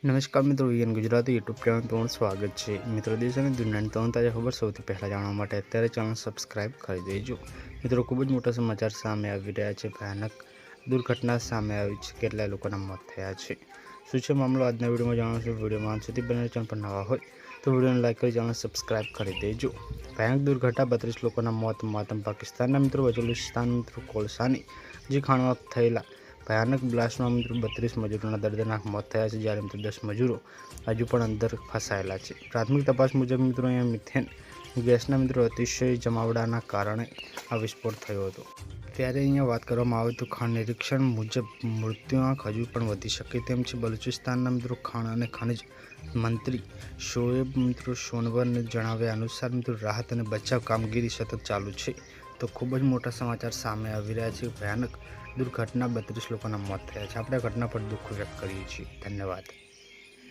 નમસ્કાર મિત્રો, VN Gujarati YouTube channel તમારું સ્વાગત છે। મિત્રો, દેશ અને દુનિયાની તમામ તાજા ખબર સૌથી પહેલાં જાણવા માટે અત્યારે ચેનલ સબસ્ક્રાઇબ કરી દેજો। મિત્રો, ખૂબ જ મોટા સમાચાર સામે આવી રહ્યા છે। ભયાનક દુર્ઘટના સામે આવી છે, કેટલાય લોકોના મોત થયા છે। શું છે મામલો આજના વિડીયોમાં જાણો। વિડીયોમાં અંત સુધી બને ચેનલ પર નવા હોય તો વિડીયોને લાઈક કરી ચેનલ સબસ્ક્રાઇબ કરી દેજો। ભયાનક દુર્ઘટના 32 લોકોના મોત માતમ પાકિસ્તાનના મિત્રો બલુચિસ્તાન મિત્રો કોલસાની જે ખાણમાં થયેલા ભયાનક બ્લાસ્ટમાં મિત્રો 32 મજૂરોના દર્દનાક મોત થયા છે, જ્યારે મિત્રો 10 મજૂરો હજુ પણ અંદર ફસાયેલા છે। પ્રાથમિક તપાસ મુજબ મિત્રો અહીંયા મિથેન ગેસના મિત્રો અતિશય જમાવડાના કારણે આ વિસ્ફોટ થયો હતો। ત્યારે અહીંયા વાત કરવામાં આવે તો ખાણ નિરીક્ષણ મુજબ મૃત્યુઆંક હજુ પણ વધી શકે તેમ છે। બલુચિસ્તાનના મિત્રો ખાણ અને ખનિજ મંત્રી શોએબ મિત્રો સોનવરને જણાવ્યા અનુસાર મિત્રો રાહત અને બચાવ કામગીરી સતત ચાલુ છે। તો ખૂબ જ મોટા સમાચાર સામે આવી રહ્યા છે। ભયાનક દુર્ઘટના 32 લોકોના મોત થયા છે। આપણે ઘટના પર દુઃખ વ્યક્ત કરીએ છીએ। ધન્યવાદ।